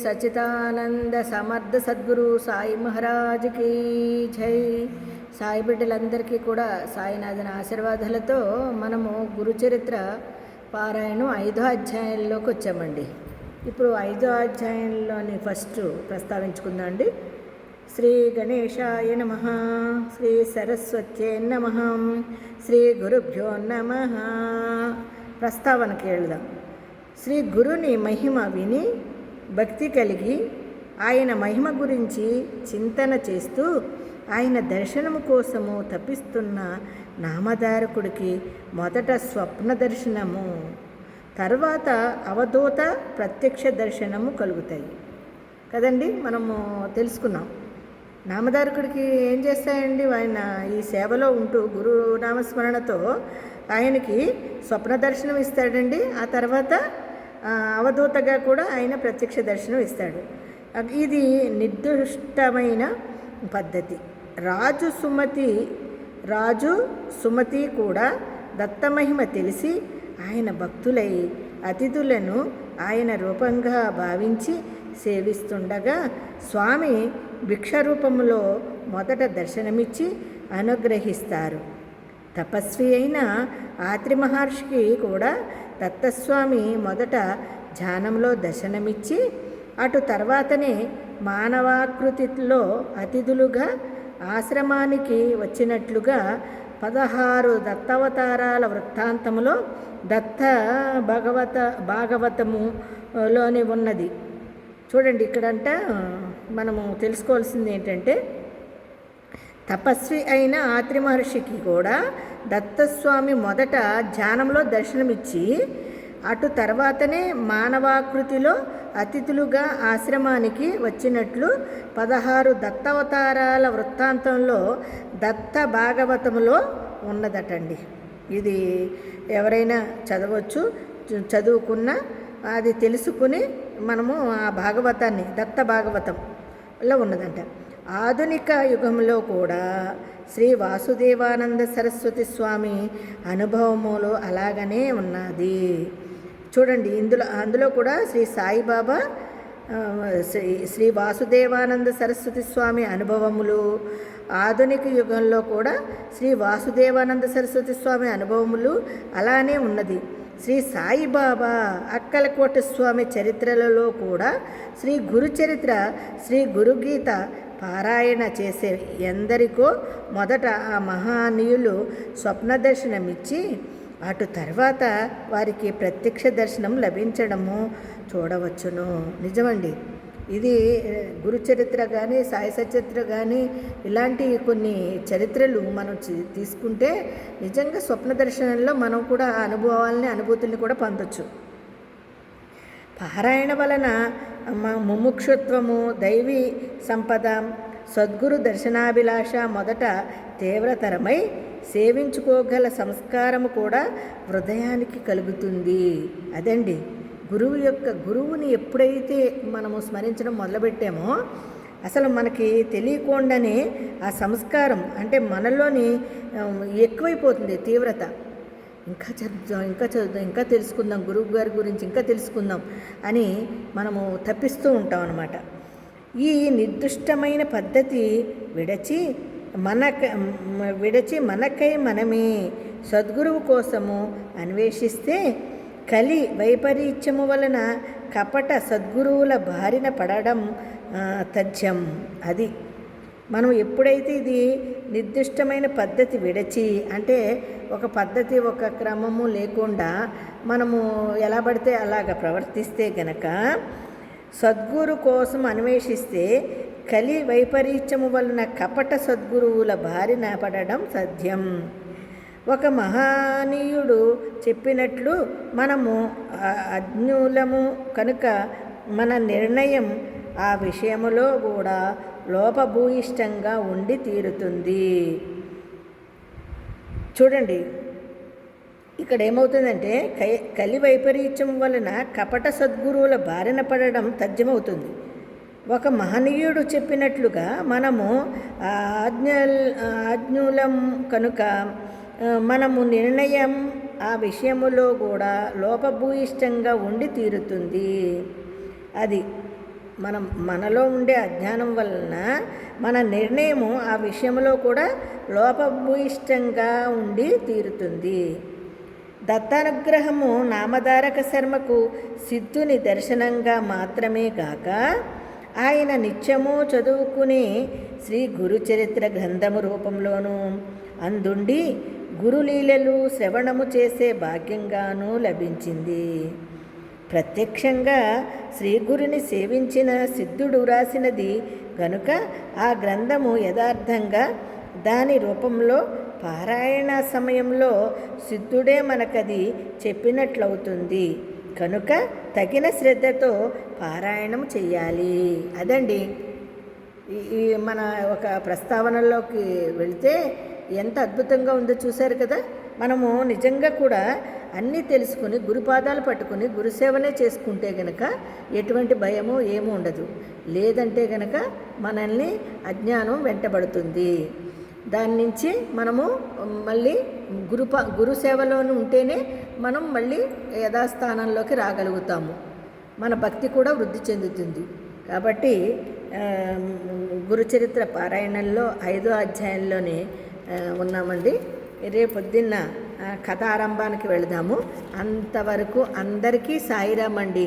సచిదానంద సమర్థ సద్గురు సాయి మహారాజ్కి జై. సాయి బిడ్డలందరికీ కూడా సాయినాథన ఆశీర్వాదాలతో మనము గురుచరిత్ర పారాయణం 5వ అధ్యాయంలోకి వచ్చామండి. ఇప్పుడు 5వ అధ్యాయంలోని ఫస్ట్ ప్రస్తావించుకుందాం అండి. శ్రీ గణేశాయ నమః, శ్రీ సరస్వత్యై నమః, శ్రీ గురుభ్యో నమః. ప్రస్తావనకి వెళ్దాం. శ్రీ గురుని మహిమ విని భక్తి కలిగి ఆయన మహిమ గురించి చింతన చేస్తూ ఆయన దర్శనము కోసము తప్పిస్తున్న నామధారకుడికి మొదట స్వప్న దర్శనము, తర్వాత అవధూత ప్రత్యక్ష దర్శనము కలుగుతాయి కదండి. మనము తెలుసుకున్నాం. నామధారకుడికి ఏం చేస్తాయండి, ఆయన ఈ సేవలో ఉంటూ గురు నామస్మరణతో ఆయనకి స్వప్న దర్శనం ఇస్తాడండి. ఆ తర్వాత అవధూతగా కూడా ఆయన ప్రత్యక్ష దర్శనం ఇస్తాడు. ఇది నిర్దిష్టమైన పద్ధతి. రాజు సుమతి కూడా దత్తమహిమ తెలిసి ఆయన భక్తులై అతిథులను ఆయన రూపంగా భావించి సేవిస్తుండగా స్వామి భిక్ష రూపంలో మొదట దర్శనమిచ్చి అనుగ్రహిస్తారు. తపస్వి అయిన ఆత్రి మహర్షికి కూడా దత్తస్వామి మొదట ధ్యానంలో దర్శనమిచ్చి అటు తర్వాతనే మానవాకృతిలో అతిథులుగా ఆశ్రమానికి వచ్చినట్లుగా 16 దత్తావతారాల వృత్తాంతంలో దత్త భాగవతములోని ఉన్నది. చూడండి, ఇక్కడంట మనము తెలుసుకోవాల్సింది ఏంటంటే, తపస్వి అయిన ఆత్రి మహర్షికి కూడా దత్తస్వామి మొదట ధ్యానంలో దర్శనమిచ్చి అటు తర్వాతనే మానవాకృతిలో అతిథులుగా ఆశ్రమానికి వచ్చినట్లు 16 దత్తావతారాల వృత్తాంతంలో దత్త భాగవతములో ఉన్నదటండి. ఇది ఎవరైనా చదవచ్చు, చదువుకున్న అది తెలుసుకుని మనము ఆ భాగవతాన్ని దత్త భాగవతంలో ఉన్నదంట. ఆధునిక యుగంలో కూడా శ్రీ వాసుదేవానంద సరస్వతి స్వామి అనుభవములో అలాగనే ఉన్నది. చూడండి, అందులో కూడా శ్రీ సాయిబాబా శ్రీ వాసుదేవానంద సరస్వతి స్వామి అనుభవములు, ఆధునిక యుగంలో కూడా శ్రీ వాసుదేవానంద సరస్వతి స్వామి అనుభవములు అలానే ఉన్నది. శ్రీ సాయిబాబా అక్కలకోట స్వామి చరిత్రలలో కూడా శ్రీ గురు చరిత్ర, శ్రీ గురుగీత పారాయణ చేసే ఎందరికో మొదట ఆ మహానీయులు స్వప్న దర్శనమిచ్చి అటు తర్వాత వారికి ప్రత్యక్ష దర్శనం లభించడము చూడవచ్చును. నిజమండి, ఇది గురుచరిత్ర కానీ సాయి సచరిత్ర కానీ ఇలాంటి కొన్ని చరిత్రలు మనం తీసుకుంటే నిజంగా స్వప్న దర్శనంలో మనం కూడా ఆ అనుభవాలని అనుభూతుల్ని కూడా పొందొచ్చు. పారాయణ వలన ముముక్షుత్వము, దైవీ సంపద, సద్గురు దర్శనాభిలాష మొదట తీవ్రతరమై సేవించుకోగల సంస్కారము కూడా హృదయానికి కలుగుతుంది. అదండి, గురువుని ఎప్పుడైతే మనము స్మరించడం మొదలుపెట్టామో అసలు మనకి తెలియకుండానే ఆ సంస్కారం అంటే మనలోని ఎక్కువైపోతుంది తీవ్రత. ఇంకా చదువుదాం, ఇంకా తెలుసుకుందాం, గురువు గారి గురించి ఇంకా తెలుసుకుందాం అని మనము తప్పిస్తూ ఉంటాం అన్నమాట. ఈ నిర్దిష్టమైన పద్ధతి విడచి మనకై మనమే సద్గురువు కోసము అన్వేషిస్తే కలి వైపరీత్యము వలన కపట సద్గురువుల బారిన పడడం తథ్యం. అది మనం ఎప్పుడైతే ఇది నిర్దిష్టమైన పద్ధతి విడచి, అంటే ఒక పద్ధతి ఒక క్రమము లేకుండా మనము ఎలా పడితే అలాగ ప్రవర్తిస్తే గనక సద్గురు కోసం అన్వేషిస్తే కలి వైపరీత్యము వలన కపట సద్గురువుల బారిన పడడం సాధ్యం. ఒక మహనీయుడు చెప్పినట్లు మనము అజ్ఞులము కనుక మన నిర్ణయం ఆ విషయములో కూడా లోపభూయిష్టంగా ఉండి తీరుతుంది. చూడండి, ఇక్కడ ఏమవుతుందంటే కలి వైపరీత్యం వలన కపట సద్గురువుల బారిన పడడం తథ్యమవుతుంది. ఒక మహనీయుడు చెప్పినట్లుగా మనము ఆజ్ఞులం కనుక మనము నిర్ణయం ఆ విషయములో కూడా లోపభూయిష్టంగా ఉండి తీరుతుంది. అది మనలో ఉండే అజ్ఞానం వలన మన నిర్ణయము ఆ విషయంలో కూడా లోపభూయిష్టంగా ఉండి తీరుతుంది. దత్తానుగ్రహము నామధారక శర్మకు సిద్ధుని దర్శనంగా మాత్రమే కాక ఆయన నిత్యము చదువుకునే శ్రీ గురుచరిత్ర గ్రంథము రూపంలోనూ అందుండి గురులీలలు శ్రవణము చేసే భాగ్యంగానూ లభించింది. ప్రత్యక్షంగా శ్రీగురుని సేవించిన సిద్ధుడు వ్రాసినది కనుక ఆ గ్రంథము యథార్థంగా దాని రూపంలో పారాయణ సమయంలో సిద్ధుడే మనకది చెప్పినట్లవుతుంది. కనుక తగిన శ్రద్ధతో పారాయణం చెయ్యాలి. అదండి ఈ మన ఒక ప్రస్తావనలోకి వెళితే ఎంత అద్భుతంగా ఉందో చూశారు కదా. మనము నిజంగా కూడా అన్నీ తెలుసుకుని గురుపాదాలు పట్టుకుని గురుసేవనే చేసుకుంటే గనక ఎటువంటి భయము ఏమీ ఉండదు. లేదంటే గనక మనల్ని అజ్ఞానం వెంటబడుతుంది. దాని నుంచి మనము మళ్ళీ గురుసేవలోనే ఉంటేనే మనం మళ్ళీ యథాస్థానంలోకి రాగలుగుతాము. మన భక్తి కూడా వృద్ధి చెందుతుంది. కాబట్టి గురుచరిత్ర పారాయణంలో 5వ అధ్యాయంలోనే ఉన్నామండి. రేపొద్దున్న కథారంభానికి వెళదాము. అంతవరకు అందరికీ సాయిరామ్ అండి.